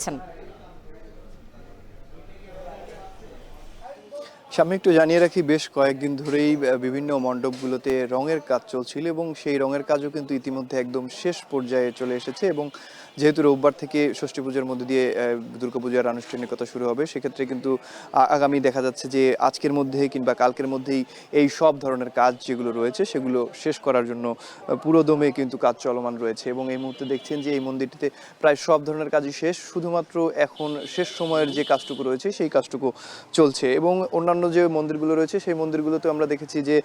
দেখছেন। আমি একটু জানিয়ে রাখি, বেশ কয়েকদিন ধরেই বিভিন্ন মণ্ডপগুলোতে রঙের কাজ চলছিল এবং সেই রঙের কাজও কিন্তু ইতিমধ্যে একদম শেষ পর্যায়ে চলে এসেছে। এবং যেহেতু রোববার থেকে ষষ্ঠী পূজার মধ্যে দিয়ে দুর্গাপূজার আনুষ্ঠানিকতা শুরু হবে, সেক্ষেত্রে কিন্তু আগামী দেখা যাচ্ছে যে আজকের মধ্যে কিংবা কালকের মধ্যেই এই সব ধরনের কাজ যেগুলো রয়েছে সেগুলো শেষ করার জন্য পুরোদমে কিন্তু কাজ চলমান রয়েছে। এবং এই মুহূর্তে দেখছেন যে এই মন্দিরটিতে প্রায় সব ধরনের কাজই শেষ, শুধুমাত্র এখন শেষ সময়ের যে কাজটুকু রয়েছে সেই কাজটুকু চলছে। এবং অন্যান্য যে মন্দিরগুলো রয়েছে সেই মন্দিরগুলোতে আমরা দেখেছি যে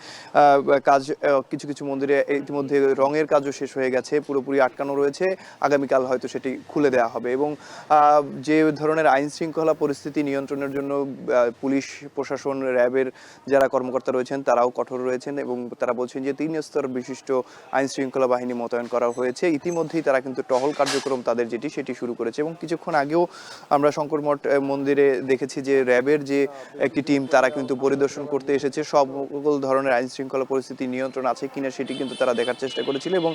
কাজ কিছু কিছু মন্দিরে ইতিমধ্যে রঙের কাজও শেষ হয়ে গেছে, পুরোপুরি আটকানো রয়েছে, আগামীকাল হয়তো সেটি খুলে দেওয়া হবে। এবং যে ধরনের আইন শৃঙ্খলা পরিস্থিতি নিয়ন্ত্রণের জন্য পুলিশ প্রশাসন, র্যাবের যারা কর্মকর্তা রয়েছেন তারাও কঠোর রয়েছেন এবং তারা বলছেন যে 3 স্তর বিশিষ্ট আইন শৃঙ্খলা বাহিনী মোতায়েন করা হয়েছে। ইতিমধ্যেই তারা কিন্তু টহল কার্যক্রম তাদের সেটি শুরু করেছে। এবং কিছুক্ষণ আগেও আমরা শঙ্কর মঠ মন্দিরে দেখেছি যে র্যাবের যে একটি টিম তারা কিন্তু পরিদর্শন করতে এসেছে, সকল ধরনের আইন শৃঙ্খলা পরিস্থিতি নিয়ন্ত্রণ আছে কিনা সেটি কিন্তু তারা দেখার চেষ্টা করেছিল। এবং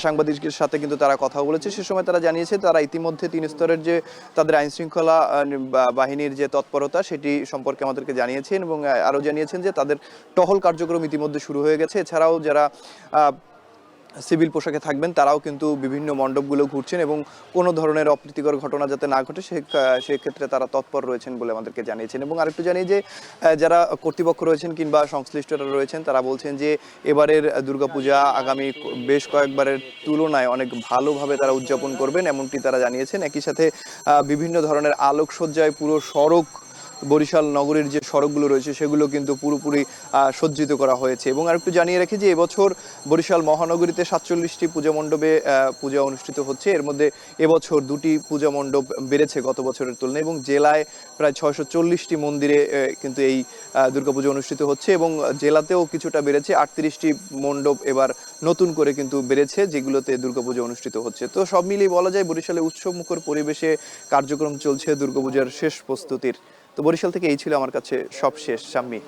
সাংবাদিকদের সাথে কিন্তু তারা কথা বলেছে, সে সময় তারা জানিয়েছে তারা ইতিমধ্যে 3 স্তরের যে তাদের আইন শৃঙ্খলা বাহিনীর যে তৎপরতা সেটি সম্পর্কে আমাদেরকে জানিয়েছেন এবং আরো জানিয়েছেন যে তাদের টহল কার্যক্রম ইতিমধ্যে শুরু হয়ে গেছে। এছাড়াও যারা সিভিল পোশাকে থাকবেন তারাও কিন্তু বিভিন্ন মণ্ডপগুলো ঘুরছেন এবং কোনো ধরনের অপ্রীতিকর ঘটনা যাতে না ঘটে সেক্ষেত্রে তারা তৎপর রয়েছেন বলে আমাদেরকে জানিয়েছেন। এবং আরেকটু জানি যে যারা কর্তৃপক্ষ রয়েছেন কিংবা সংশ্লিষ্টরা রয়েছেন তারা বলছেন যে এবারের দুর্গাপূজা আগামী বেশ কয়েকবারের তুলনায় অনেক ভালোভাবে তারা উদযাপন করবেন, এমনটি তারা জানিয়েছেন। একই সাথে বিভিন্ন ধরনের আলোকসজ্জায় পুরো সড়ক, বরিশাল নগরীর যে সড়কগুলো রয়েছে সেগুলো কিন্তু পুরোপুরি সজ্জিত করা হয়েছে। এবং আরেকটু জানিয়ে রাখি যে এবছর বরিশাল মহানগরীতে 47টি পূজা মণ্ডপে পূজা অনুষ্ঠিত হচ্ছে। এর মধ্যে এবছর 2টি পূজা মণ্ডপ বেড়েছে গত বছরের তুলনায় এবং জেলায় প্রায় 640টি মন্দিরে কিন্তু এই দুর্গাপূজা অনুষ্ঠিত হচ্ছে। এবং জেলাতেও কিছুটা বেড়েছে, 38টি মণ্ডপ এবার নতুন করে কিন্তু বেড়েছে যেগুলোতে দুর্গাপূজা অনুষ্ঠিত হচ্ছে। তো সব মিলিয়ে বলা যায় বরিশালে উৎসবমুখর পরিবেশে কার্যক্রম চলছে দুর্গাপূজার শেষ প্রস্তুতির। তো বরিশাল থেকে এই ছিল আমার কাছে সব শেষ। শাম্মী।